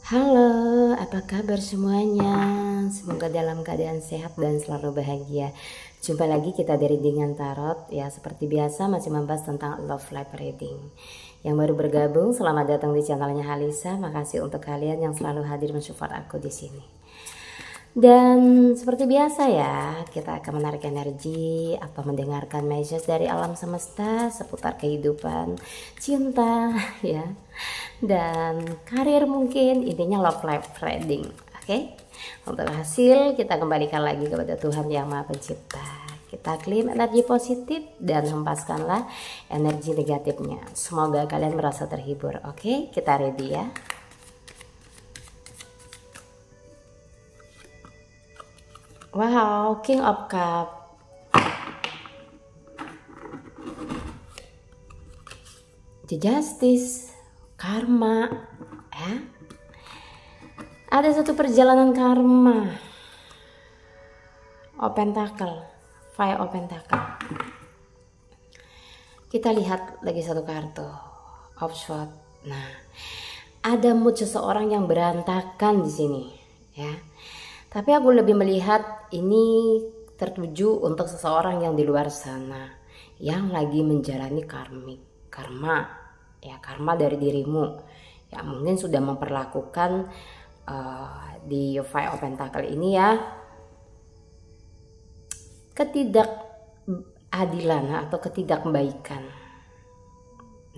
Halo, apa kabar semuanya? Semoga dalam keadaan sehat dan selalu bahagia. Jumpa lagi kita dari Readingan Tarot. Ya, seperti biasa masih membahas tentang love life reading. Yang baru bergabung, selamat datang di channelnya Halisa. Makasih untuk kalian yang selalu hadir mensupport aku di sini. Dan seperti biasa ya, kita akan menarik energi atau mendengarkan message dari alam semesta seputar kehidupan, cinta, ya, dan karir mungkin. Intinya love life reading, oke? Untuk hasil kita kembalikan lagi kepada Tuhan Yang Maha Pencipta. Kita klaim energi positif dan hempaskanlah energi negatifnya. Semoga kalian merasa terhibur, oke? Kita ready ya. Wow, King of Cup. The Justice, karma, ya. Ada satu perjalanan karma. Pentacle, Five of Pentacle. Kita lihat lagi satu kartu, of Swords. Nah, ada mood seseorang yang berantakan di sini, ya. Tapi aku lebih melihat ini tertuju untuk seseorang yang di luar sana yang lagi menjalani karma, ya, karma dari dirimu. Ya, mungkin sudah memperlakukan di Five of Pentacle ini ya ketidakadilan atau ketidakbaikan.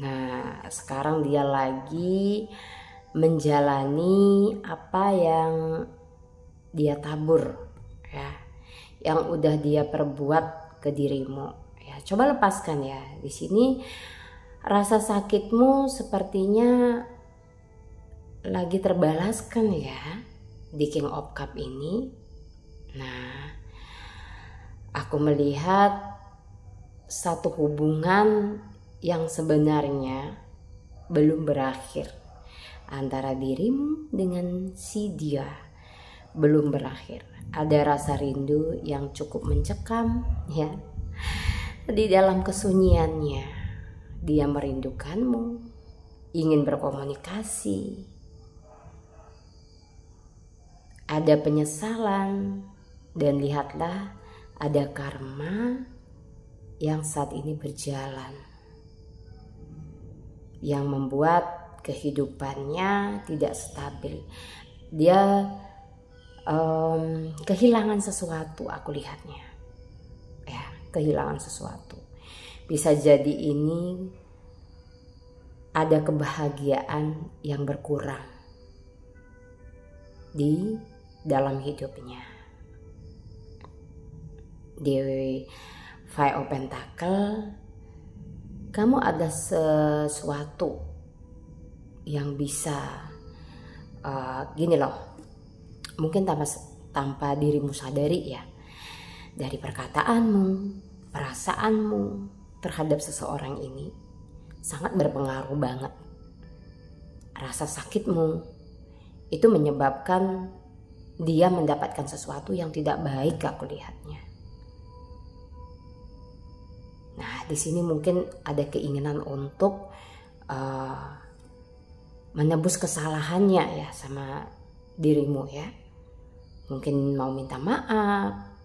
Nah, sekarang dia lagi menjalani apa yang dia tabur, ya, yang udah dia perbuat ke dirimu, ya. Coba lepaskan ya. Di sini rasa sakitmu sepertinya lagi terbalaskan ya di King of Cup ini. Nah, aku melihat satu hubungan yang sebenarnya belum berakhir antara dirimu dengan si dia. Belum berakhir. Ada rasa rindu yang cukup mencekam, ya. Di dalam kesunyiannya, dia merindukanmu, ingin berkomunikasi. Ada penyesalan, dan lihatlah ada karma yang saat ini berjalan, yang membuat kehidupannya tidak stabil. Dia kehilangan sesuatu, aku lihatnya, ya, kehilangan sesuatu. Bisa jadi ini ada kebahagiaan yang berkurang di dalam hidupnya. Di Five of Pentacle, kamu ada sesuatu yang bisa gini loh, mungkin tanpa dirimu sadari ya, dari perkataanmu, perasaanmu terhadap seseorang ini sangat berpengaruh banget. Rasa sakitmu itu menyebabkan dia mendapatkan sesuatu yang tidak baik, aku lihatnya. Nah, di sini mungkin ada keinginan untuk menebus kesalahannya ya sama dirimu, ya. Mungkin mau minta maaf.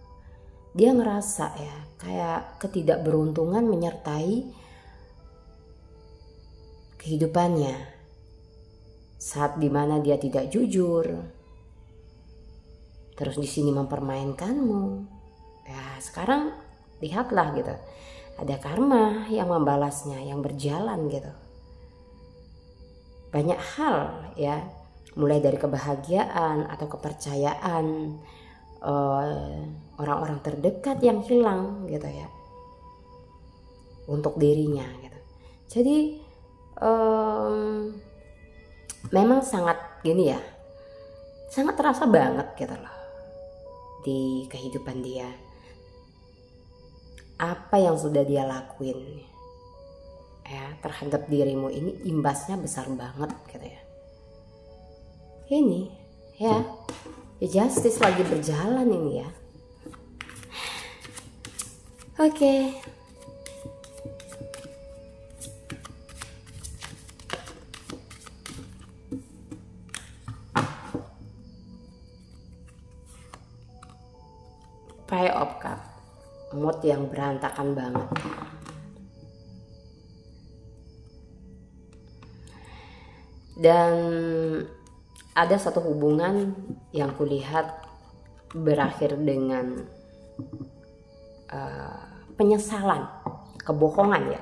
Dia ngerasa ya kayak ketidakberuntungan menyertai kehidupannya saat dimana dia tidak jujur, terus di sini mempermainkanmu. Ya, sekarang lihatlah gitu, ada karma yang membalasnya, yang berjalan gitu. Banyak hal ya, mulai dari kebahagiaan atau kepercayaan orang-orang terdekat yang hilang gitu ya untuk dirinya gitu. Jadi memang sangat gini ya, sangat terasa banget gitu loh di kehidupan dia, apa yang sudah dia lakuin ya terhadap dirimu ini imbasnya besar banget gitu ya. Ini ya, The Justice lagi berjalan ini ya. Oke. mood yang berantakan banget. Dan ada satu hubungan yang kulihat berakhir dengan penyesalan, kebohongan ya.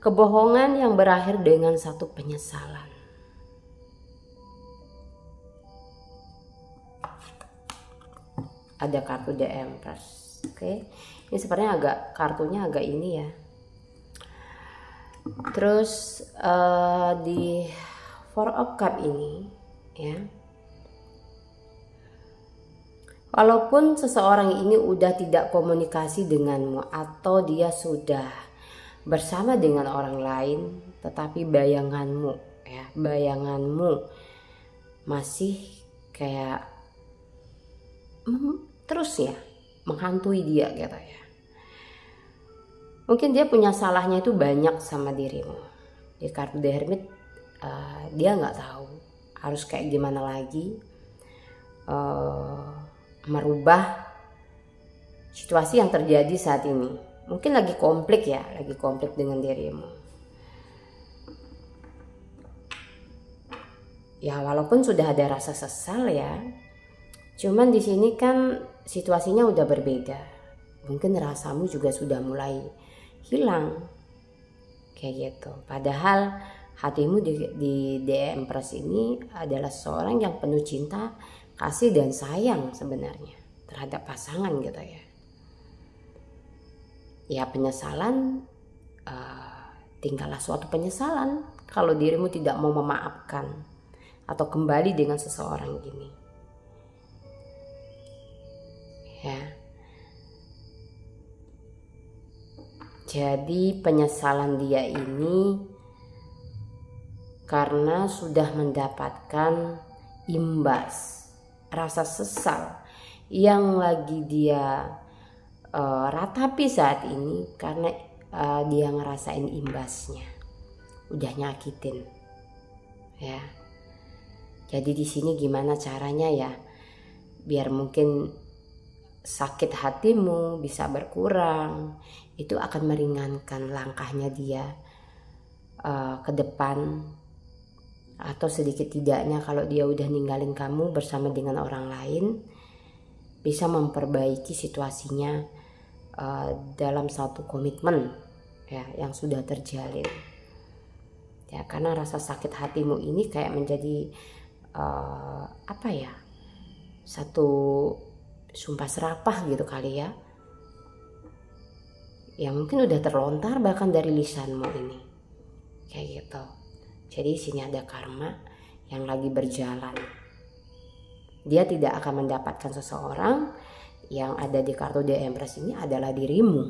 Kebohongan yang berakhir dengan satu penyesalan. Ada kartu The Empress. Oke. Ini sebenarnya kartunya agak ini ya. Terus di Four of Cups ini ya. Walaupun seseorang ini udah tidak komunikasi denganmu atau dia sudah bersama dengan orang lain, tetapi bayanganmu ya, bayanganmu masih kayak terus ya menghantui dia gitu ya. Mungkin dia punya salahnya itu banyak sama dirimu. Di kartu The Hermit dia nggak tahu harus kayak gimana lagi merubah situasi yang terjadi saat ini. Mungkin lagi konflik ya, lagi konflik dengan dirimu. Ya walaupun sudah ada rasa sesal ya, cuman di sini kan situasinya udah berbeda. Mungkin rasamu juga sudah mulai hilang kayak gitu. Padahal hatimu di The Empress ini adalah seorang yang penuh cinta, kasih dan sayang sebenarnya terhadap pasangan gitu ya. Ya penyesalan, tinggallah suatu penyesalan kalau dirimu tidak mau memaafkan atau kembali dengan seseorang ini. Ya. Jadi penyesalan dia ini karena sudah mendapatkan imbas rasa sesal yang lagi dia ratapi saat ini karena dia ngerasain imbasnya, udah nyakitin, ya. Jadi di sini gimana caranya ya, biar mungkin sakit hatimu bisa berkurang, itu akan meringankan langkahnya dia ke depan. Atau sedikit tidaknya kalau dia udah ninggalin kamu bersama dengan orang lain, bisa memperbaiki situasinya dalam satu komitmen ya yang sudah terjalin ya. Karena rasa sakit hatimu ini kayak menjadi apa ya, satu sumpah serapah gitu kali ya, yang mungkin udah terlontar bahkan dari lisanmu ini kayak gitu. Jadi sini ada karma yang lagi berjalan. Dia tidak akan mendapatkan seseorang. Yang ada di kartu The Empress ini adalah dirimu.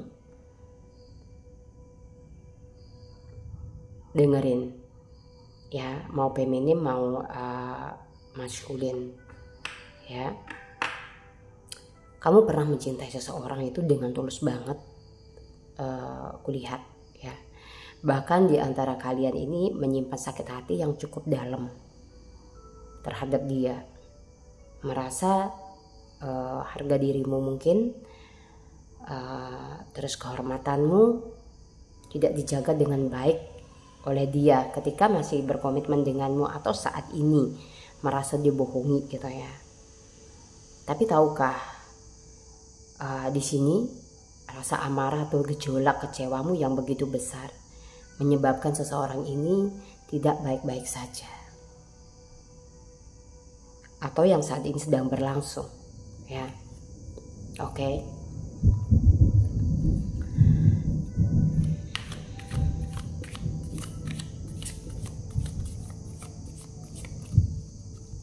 Dengerin ya, mau feminim mau maskulin ya. Kamu pernah mencintai seseorang itu dengan tulus banget, kulihat ya. Bahkan di antara kalian ini menyimpan sakit hati yang cukup dalam terhadap dia. Merasa harga dirimu mungkin, terus kehormatanmu tidak dijaga dengan baik oleh dia ketika masih berkomitmen denganmu atau saat ini merasa dibohongi gitu ya. Tapi tahukah di sini rasa amarah atau gejolak kecewamu yang begitu besar menyebabkan seseorang ini tidak baik-baik saja, atau yang saat ini sedang berlangsung ya. Oke.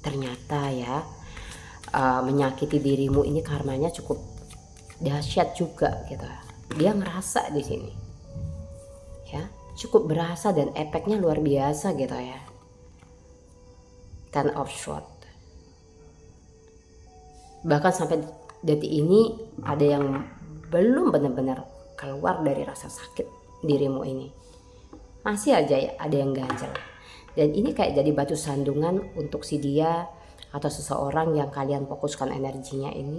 Ternyata ya menyakiti dirimu ini karmanya cukup dahsyat juga gitu. Dia ngerasa di sini ya, cukup berasa dan efeknya luar biasa gitu ya. Ten of Swords. Bahkan sampai detik ini ada yang belum benar-benar keluar dari rasa sakit dirimu ini. Masih aja ya ada yang ganjel. Dan ini kayak jadi batu sandungan untuk si dia atau seseorang yang kalian fokuskan energinya ini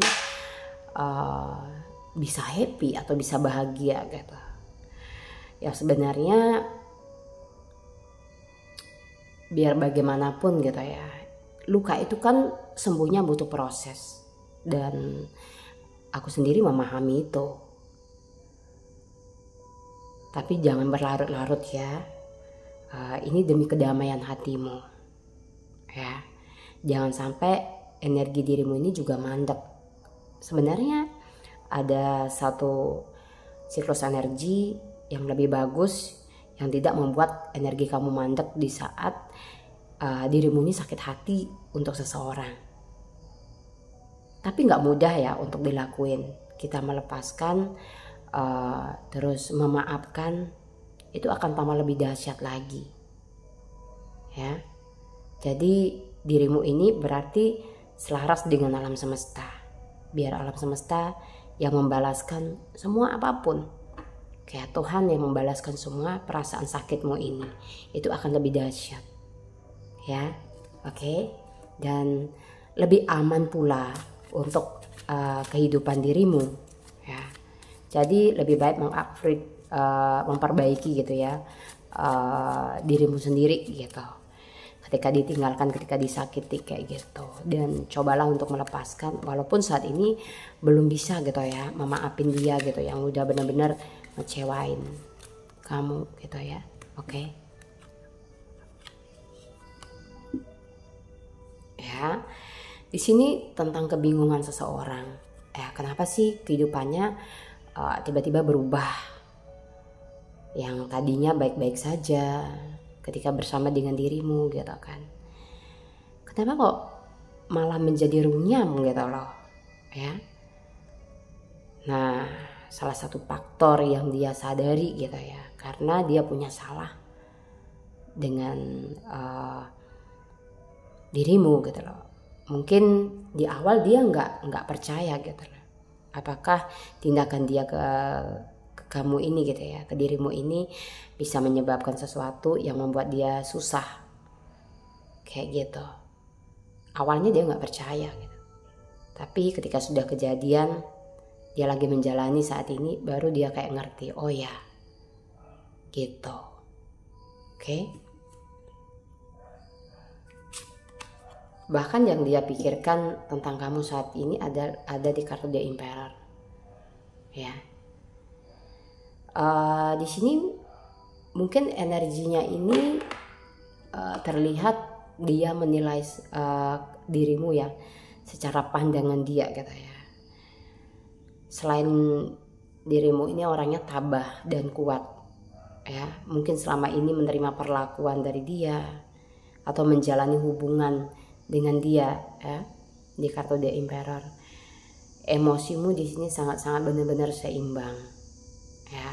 bisa happy atau bisa bahagia gitu. Ya sebenarnya biar bagaimanapun gitu ya, luka itu kan sembuhnya butuh proses, dan aku sendiri memahami itu. Tapi jangan berlarut-larut ya. Ini demi kedamaian hatimu ya. Jangan sampai energi dirimu ini juga mandek. Sebenarnya ada satu siklus energi yang lebih bagus, yang tidak membuat energi kamu mandek di saat dirimu ini sakit hati untuk seseorang. Tapi nggak mudah ya untuk dilakuin. Kita melepaskan, terus memaafkan, itu akan tambah lebih dahsyat lagi ya. Jadi dirimu ini berarti selaras dengan alam semesta. Biar alam semesta yang membalaskan semua apapun, kayak Tuhan yang membalaskan semua perasaan sakitmu ini, itu akan lebih dahsyat ya. Oke. Dan lebih aman pula untuk kehidupan dirimu ya. Jadi lebih baik memperbaiki gitu ya dirimu sendiri gitu, ketika ditinggalkan, ketika disakiti kayak gitu. Dan cobalah untuk melepaskan, walaupun saat ini belum bisa gitu ya, memaafin dia gitu yang udah benar-benar ngecewain kamu gitu ya. Oke. Ya, di sini tentang kebingungan seseorang. Kenapa sih kehidupannya tiba-tiba berubah? Yang tadinya baik-baik saja ketika bersama dengan dirimu gitu kan. Kenapa kok malah menjadi runyam gitu loh ya. Nah, salah satu faktor yang dia sadari gitu ya, karena dia punya salah dengan dirimu gitu loh. Mungkin di awal dia nggak percaya gitu loh, apakah tindakan dia ke kamu ini gitu ya, ke dirimu ini bisa menyebabkan sesuatu yang membuat dia susah kayak gitu. Awalnya dia nggak percaya gitu, tapi ketika sudah kejadian, dia lagi menjalani saat ini, baru dia kayak ngerti, oh ya gitu. Oke. Bahkan yang dia pikirkan tentang kamu saat ini ada di kartu The Emperor ya. Di sini mungkin energinya ini terlihat dia menilai dirimu ya secara pandangan dia gitu ya. Selain dirimu ini orangnya tabah dan kuat ya, mungkin selama ini menerima perlakuan dari dia atau menjalani hubungan dengan dia ya, di kartu The Emperor. Emosimu di sini sangat-sangat benar-benar seimbang ya.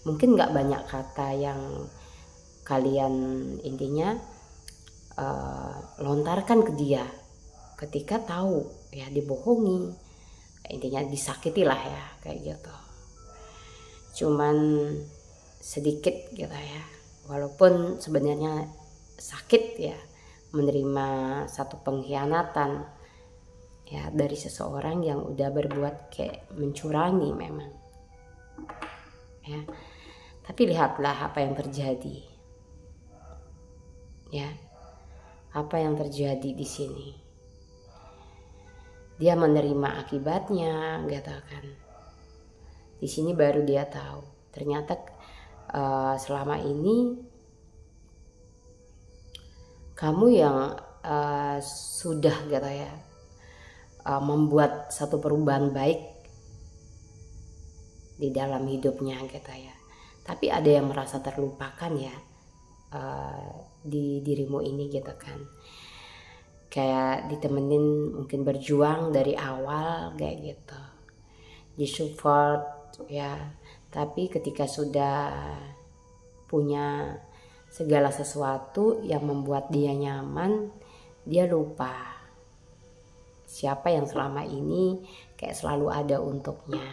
Mungkin nggak banyak kata yang kalian intinya lontarkan ke dia ketika tahu ya dibohongi, intinya disakiti lah ya kayak gitu. Cuman sedikit gitu ya, walaupun sebenarnya sakit ya menerima satu pengkhianatan ya dari seseorang yang udah berbuat kayak mencurangi memang ya. Tapi lihatlah apa yang terjadi ya, apa yang terjadi di sini. Dia menerima akibatnya gitu kan. Di sini baru dia tahu ternyata selama ini kamu yang sudah gitu ya membuat satu perubahan baik di dalam hidupnya gitu ya. Tapi ada yang merasa terlupakan ya di dirimu ini gitu kan. Kayak ditemenin mungkin berjuang dari awal kayak gitu, disupport ya. Tapi ketika sudah punya segala sesuatu yang membuat dia nyaman, dia lupa siapa yang selama ini kayak selalu ada untuknya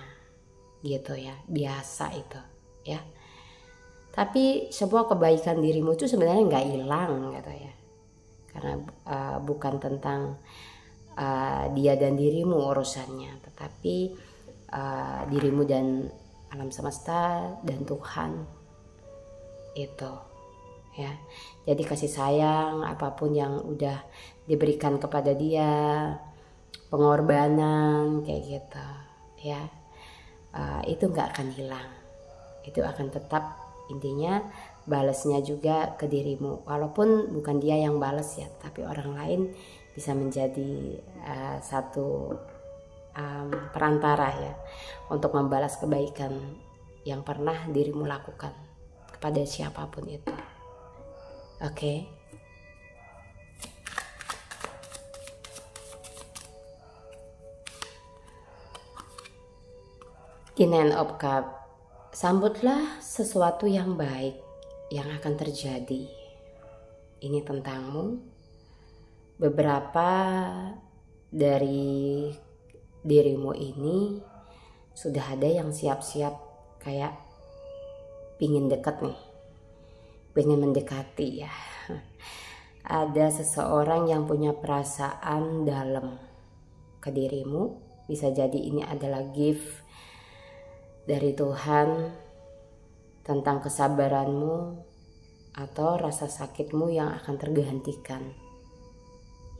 gitu ya. Biasa itu ya. Tapi sebuah kebaikan dirimu itu sebenarnya nggak hilang gitu ya, karena bukan tentang dia dan dirimu urusannya, tetapi dirimu dan alam semesta dan Tuhan itu ya. Jadi kasih sayang apapun yang udah diberikan kepada dia, pengorbanan kayak gitu ya, itu nggak akan hilang, itu akan tetap. Intinya balasnya juga ke dirimu, walaupun bukan dia yang balas ya, tapi orang lain bisa menjadi satu perantara ya untuk membalas kebaikan yang pernah dirimu lakukan kepada siapapun itu. Oke. Di Nine of Cups, sambutlah sesuatu yang baik yang akan terjadi. Ini tentangmu. Beberapa dari dirimu ini sudah ada yang siap-siap kayak pingin dekat nih, pengen mendekati ya. Ada seseorang yang punya perasaan dalam ke dirimu. Bisa jadi ini adalah gift dari Tuhan tentang kesabaranmu atau rasa sakitmu yang akan tergantikan.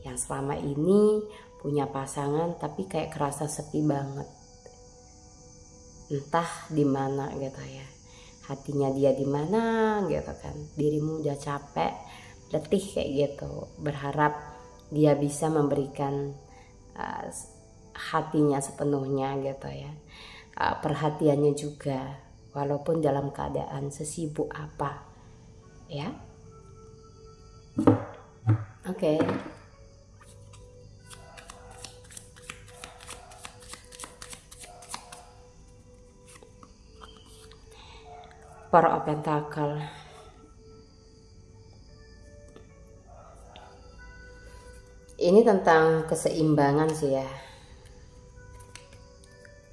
Yang selama ini punya pasangan tapi kayak kerasa sepi banget. Entah di mana gitu ya. Hatinya dia di mana gitu kan. Dirimu udah capek, letih kayak gitu. Berharap dia bisa memberikan hatinya sepenuhnya gitu ya. Perhatiannya juga, walaupun dalam keadaan sesibuk apa ya. Oke. Four of Pentacles. Ini tentang keseimbangan sih ya.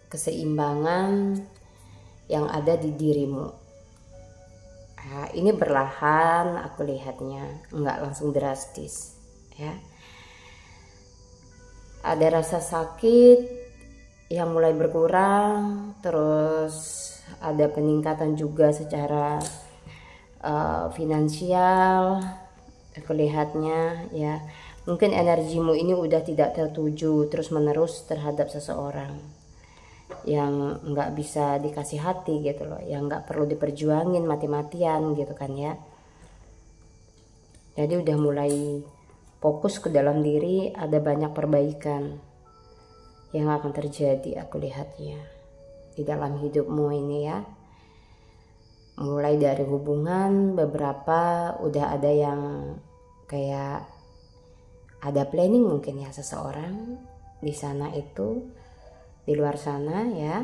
Keseimbangan yang ada di dirimu. Nah, ini berlahan aku lihatnya, nggak langsung drastis ya. Ada rasa sakit yang mulai berkurang, terus ada peningkatan juga secara finansial aku lihatnya ya. Mungkin energimu ini udah tidak tertuju terus menerus terhadap seseorang yang nggak bisa dikasih hati gitu loh, yang nggak perlu diperjuangin mati-matian gitu kan ya. Jadi udah mulai fokus ke dalam diri, ada banyak perbaikan yang akan terjadi aku lihatnya di dalam hidupmu ini ya. Mulai dari hubungan, beberapa udah ada yang kayak ada planning mungkin ya, seseorang di sana itu, di luar sana ya,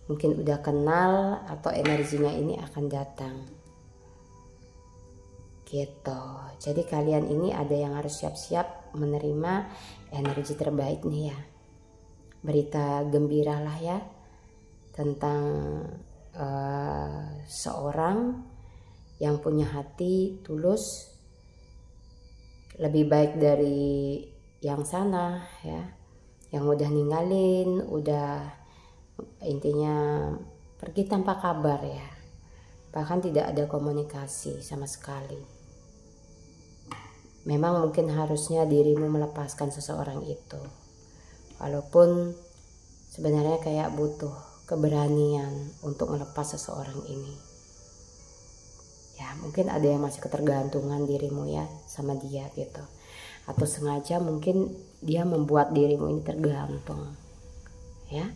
mungkin udah kenal atau energinya ini akan datang gitu. Jadi kalian ini ada yang harus siap-siap menerima energi terbaik nih ya. Berita gembira lah ya tentang seorang yang punya hati tulus, lebih baik dari yang sana ya, yang udah ninggalin, udah intinya pergi tanpa kabar ya, bahkan tidak ada komunikasi sama sekali. Memang mungkin harusnya dirimu melepaskan seseorang itu, walaupun sebenarnya kayak butuh keberanian untuk melepas seseorang ini ya. Mungkin ada yang masih ketergantungan dirimu ya sama dia gitu, atau sengaja mungkin dia membuat dirimu ini tergantung ya.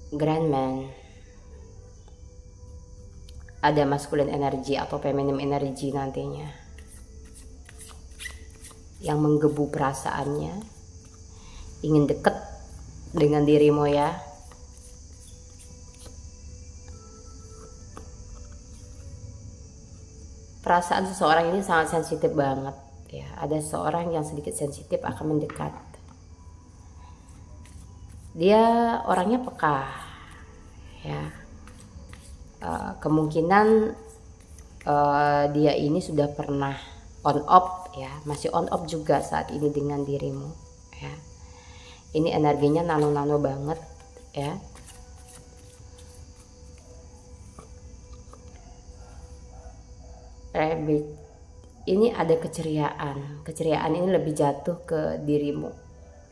Grandman, ada masculine energy atau feminine energy nantinya yang menggebu perasaannya, ingin deket dengan dirimu ya. Perasaan seseorang ini sangat sensitif banget ya. Ada seseorang yang sedikit sensitif akan mendekat. Dia orangnya peka ya. Kemungkinan dia ini sudah pernah on off ya, masih on off juga saat ini dengan dirimu ya. Ini energinya nano-nano banget ya. Rabbit ini ada keceriaan. Keceriaan ini lebih jatuh ke dirimu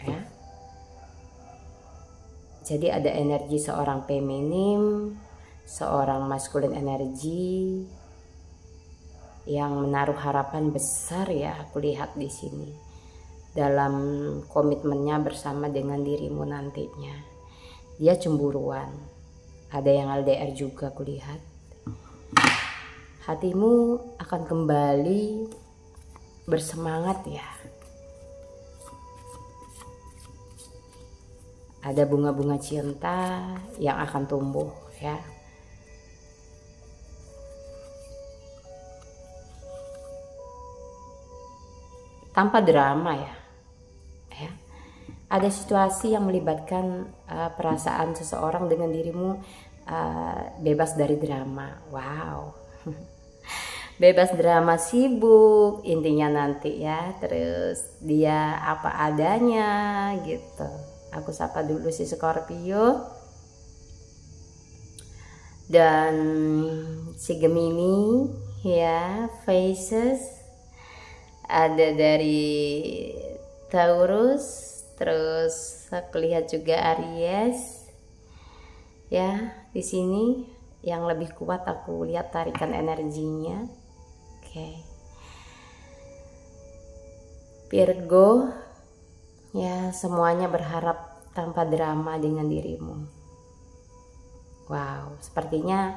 ya. Jadi ada energi seorang feminim, seorang maskulin energi yang menaruh harapan besar ya, aku lihat di sini dalam komitmennya bersama dengan dirimu nantinya. Dia cemburuan, ada yang LDR juga aku lihat. Hatimu akan kembali bersemangat ya. Ada bunga-bunga cinta yang akan tumbuh ya. Tanpa drama ya. Ada situasi yang melibatkan perasaan seseorang dengan dirimu, bebas dari drama. Wow. Bebas drama, sibuk intinya nanti ya. Terus dia apa adanya gitu. Aku sapa dulu si Scorpio dan si Gemini ya, Faces. Ada dari Taurus, terus aku lihat juga Aries ya. Di sini yang lebih kuat aku lihat tarikan energinya. Oke. Virgo ya, semuanya berharap tanpa drama dengan dirimu. Wow, sepertinya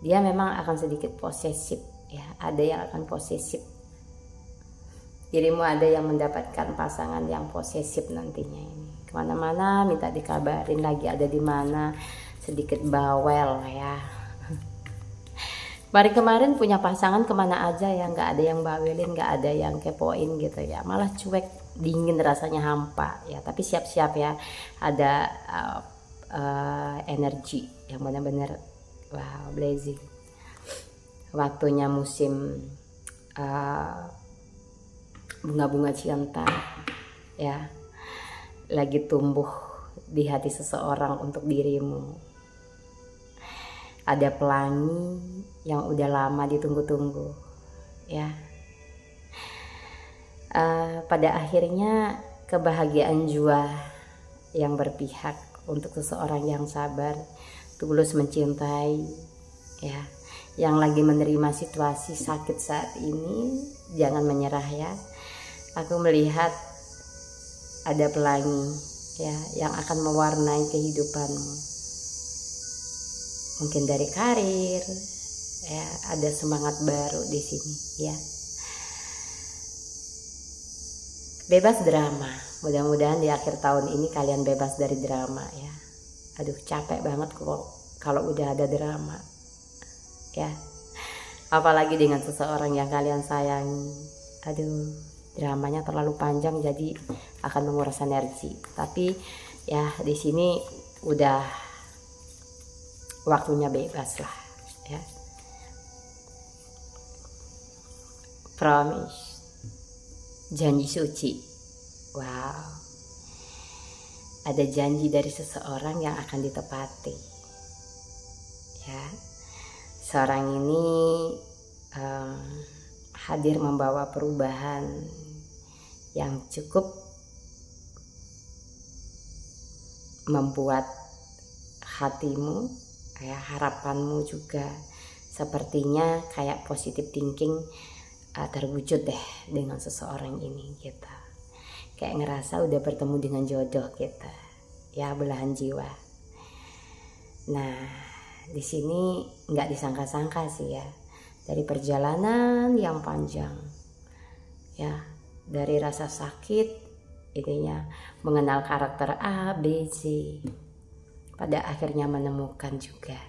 dia memang akan sedikit posesif ya. Ada yang akan posesif. Dirimu ada yang mendapatkan pasangan yang posesif nantinya ini. Kemana-mana minta dikabarin lagi ada di mana, sedikit bawel ya. Kemarin punya pasangan kemana aja ya, nggak ada yang bawelin, nggak ada yang kepoin gitu ya, malah cuek, dingin rasanya, hampa ya. Tapi siap-siap ya, ada energi yang benar-benar wow, blazing. Waktunya musim bunga-bunga cinta ya, lagi tumbuh di hati seseorang untuk dirimu. Ada pelangi yang udah lama ditunggu-tunggu ya. Pada akhirnya kebahagiaan jua yang berpihak untuk seseorang yang sabar, tulus mencintai ya. Yang lagi menerima situasi sakit saat ini, jangan menyerah ya. Aku melihat ada pelangi ya yang akan mewarnai kehidupanmu. Mungkin dari karir ya, ada semangat baru di sini ya. Bebas drama, mudah-mudahan di akhir tahun ini kalian bebas dari drama ya. Aduh, capek banget kalau udah ada drama ya, apalagi dengan seseorang yang kalian sayangi. Aduh, dramanya terlalu panjang jadi akan menguras energi. Tapi ya di sini udah waktunya bebas lah ya. Promise, janji suci. Wow, ada janji dari seseorang yang akan ditepati ya. Seorang ini hadir membawa perubahan yang cukup membuat hatimu ya, harapanmu juga sepertinya kayak positive thinking terwujud deh dengan seseorang ini gitu. Kayak ngerasa udah bertemu dengan jodoh kita ya, belahan jiwa. Nah, di sini nggak disangka-sangka sih ya, dari perjalanan yang panjang ya, dari rasa sakit intinya mengenal karakter A, B, C, pada akhirnya menemukan juga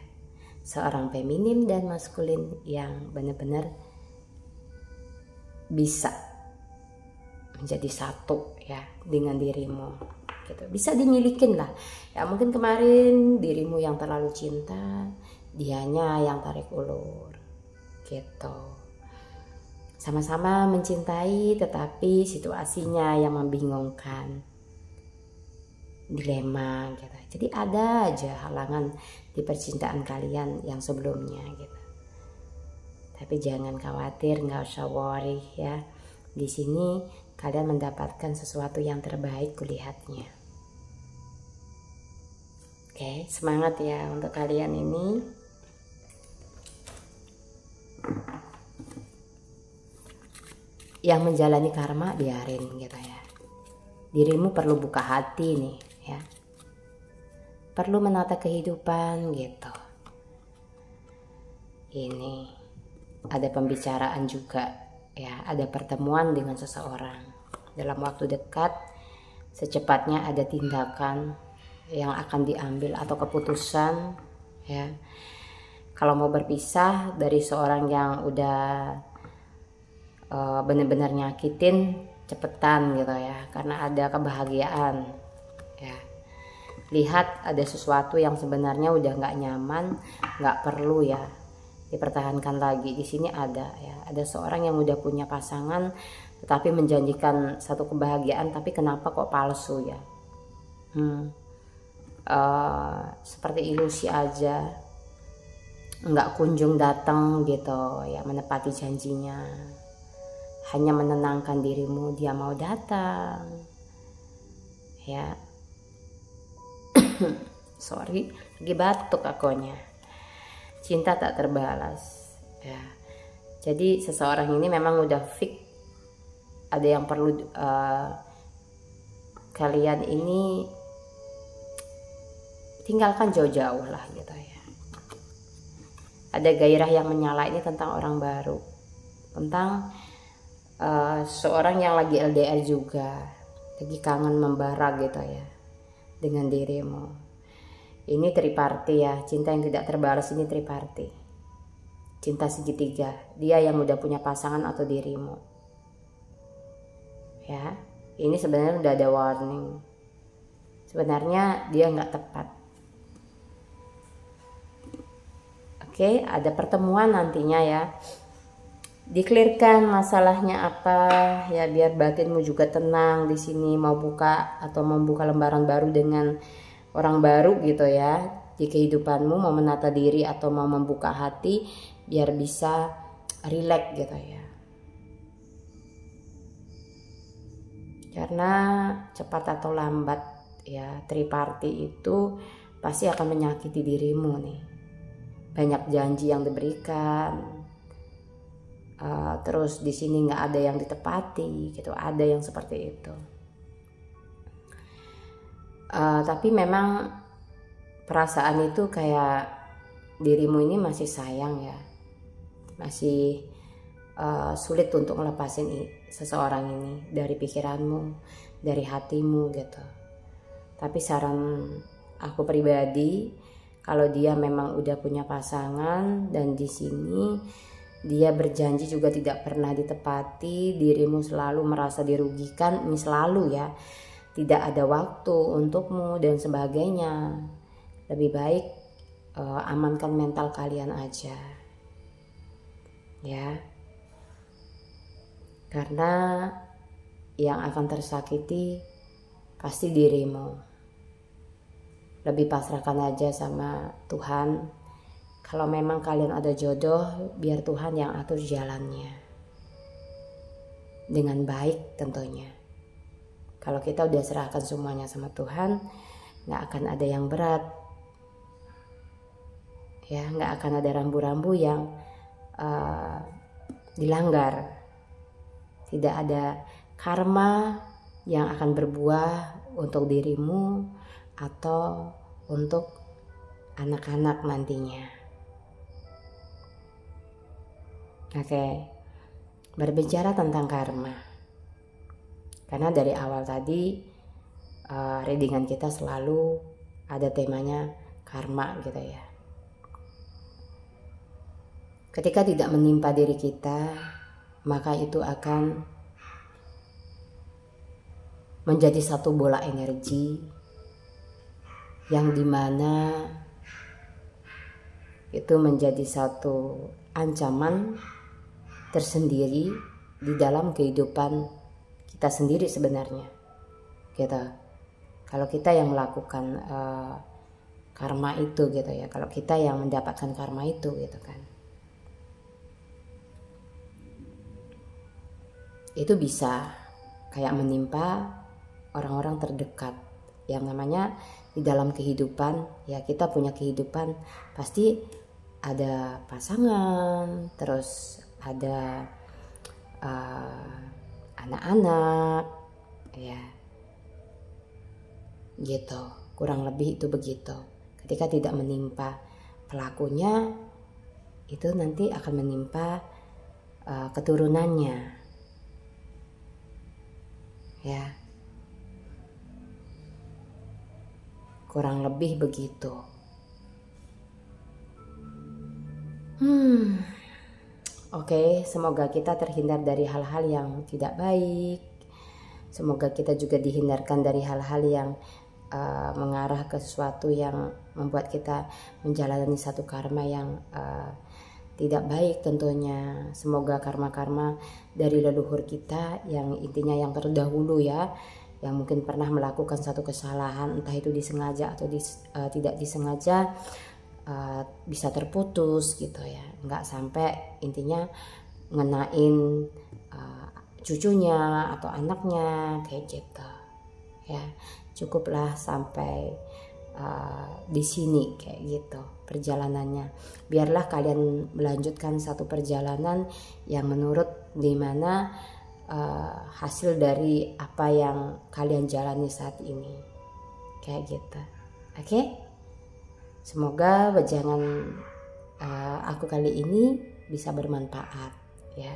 seorang feminim dan maskulin yang benar-benar bisa menjadi satu ya dengan dirimu gitu. Bisa dimilikin lah ya. Mungkin kemarin dirimu yang terlalu cinta, dianya yang tarik ulur gitu. Sama-sama mencintai tetapi situasinya yang membingungkan, dilema gitu. Jadi ada aja halangan di percintaan kalian yang sebelumnya gitu. Tapi jangan khawatir, nggak usah worry ya. Di sini kalian mendapatkan sesuatu yang terbaik kulihatnya. Oke, semangat ya untuk kalian ini. Yang menjalani karma biarin gitu ya. Dirimu perlu buka hati nih ya. Perlu menata kehidupan gitu. Ini ada pembicaraan juga ya, ada pertemuan dengan seseorang. Dalam waktu dekat secepatnya ada tindakan yang akan diambil atau keputusan ya. Kalau mau berpisah dari seorang yang udah benar-benar nyakitin, cepetan gitu ya, karena ada kebahagiaan ya. Lihat ada sesuatu yang sebenarnya udah nggak nyaman, nggak perlu ya dipertahankan lagi. Di sini ada ya, ada seorang yang udah punya pasangan tetapi menjanjikan satu kebahagiaan, tapi kenapa kok palsu ya. Seperti ilusi aja, nggak kunjung datang gitu ya, menepati janjinya. Hanya menenangkan dirimu, dia mau datang ya. Sorry, lagi batuk akunya. Cinta tak terbalas ya. Jadi seseorang ini memang udah fix, ada yang perlu kalian ini tinggalkan jauh-jauh lah gitu ya. Ada gairah yang menyala ini tentang orang baru, tentang seorang yang lagi LDR juga, lagi kangen membara gitu ya dengan dirimu. Ini triparti ya, cinta yang tidak terbalas ini triparti, cinta segitiga. Dia yang udah punya pasangan atau dirimu ya. Ini sebenarnya udah ada warning, sebenarnya dia nggak tepat. Oke, ada pertemuan nantinya ya. Diklirkan masalahnya apa ya, biar batinmu juga tenang di sini. Mau buka atau membuka lembaran baru dengan orang baru gitu ya di kehidupanmu, mau menata diri atau mau membuka hati biar bisa rileks gitu ya. Karena cepat atau lambat ya, triparti itu pasti akan menyakiti dirimu nih. Banyak janji yang diberikan, terus di sini nggak ada yang ditepati gitu, ada yang seperti itu. Tapi memang perasaan itu kayak dirimu ini masih sayang ya, masih sulit untuk ngelepasin seseorang ini dari pikiranmu, dari hatimu gitu. Tapi saran aku pribadi, kalau dia memang udah punya pasangan dan di sini dia berjanji juga tidak pernah ditepati, dirimu selalu merasa dirugikan, ini selalu ya, tidak ada waktu untukmu dan sebagainya. Lebih baik amankan mental kalian aja ya, karena yang akan tersakiti pasti dirimu. Lebih pasrahkan aja sama Tuhan. Kalau memang kalian ada jodoh, biar Tuhan yang atur jalannya dengan baik tentunya. Kalau kita udah serahkan semuanya sama Tuhan, nggak akan ada yang berat ya, nggak akan ada rambu-rambu yang dilanggar. Tidak ada karma yang akan berbuah untuk dirimu atau untuk anak-anak nantinya. Oke, berbicara tentang karma, karena dari awal tadi readingan kita selalu ada temanya karma gitu ya. Ketika tidak menimpa diri kita, maka itu akan menjadi satu bola energi yang dimana itu menjadi satu ancaman tersendiri di dalam kehidupan kita sendiri sebenarnya gitu. Kalau kita yang melakukan karma itu gitu ya, kalau kita yang mendapatkan karma itu gitu kan, itu bisa kayak menimpa orang-orang terdekat. Yang namanya di dalam kehidupan ya, kita punya kehidupan pasti ada pasangan, terus ada anak-anak ya gitu, kurang lebih itu begitu. Ketika tidak menimpa pelakunya, itu nanti akan menimpa keturunannya ya, kurang lebih begitu. Oke, semoga kita terhindar dari hal-hal yang tidak baik. Semoga kita juga dihindarkan dari hal-hal yang mengarah ke sesuatu yang membuat kita menjalani satu karma yang tidak baik tentunya. Semoga karma-karma dari leluhur kita yang intinya yang terdahulu ya, yang mungkin pernah melakukan satu kesalahan, entah itu disengaja atau tidak disengaja, bisa terputus gitu ya, nggak sampai intinya ngenain cucunya atau anaknya kayak gitu ya. Cukuplah sampai di sini kayak gitu perjalanannya. Biarlah kalian melanjutkan satu perjalanan yang menurut dimana hasil dari apa yang kalian jalani saat ini kayak gitu. Oke? Semoga wejangan aku kali ini bisa bermanfaat ya.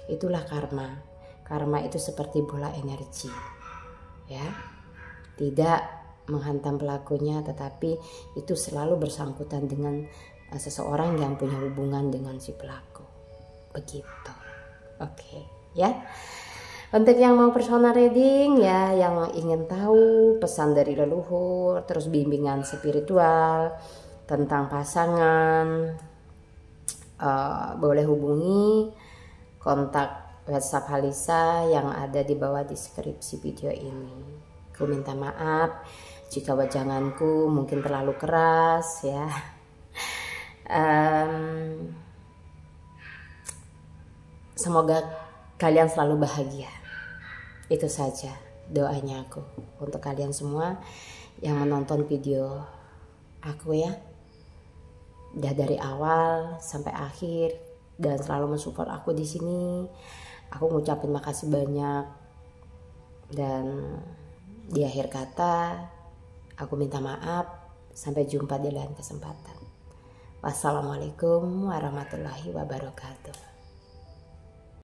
Itulah karma. Karma itu seperti bola energi ya. Tidak menghantam pelakunya, tetapi itu selalu bersangkutan dengan seseorang yang punya hubungan dengan si pelaku. Begitu. Oke, ya. Untuk yang mau personal reading ya, yang ingin tahu pesan dari leluhur, terus bimbingan spiritual tentang pasangan, boleh hubungi kontak WhatsApp Halisa yang ada di bawah deskripsi video ini. Aku minta maaf jika wajanganku mungkin terlalu keras ya. Semoga kalian selalu bahagia. Itu saja doanya aku untuk kalian semua yang menonton video aku ya, udah dari awal sampai akhir dan selalu mensupport aku di sini. Aku ngucapin makasih banyak, dan di akhir kata aku minta maaf. Sampai jumpa di lain kesempatan. Wassalamualaikum warahmatullahi wabarakatuh.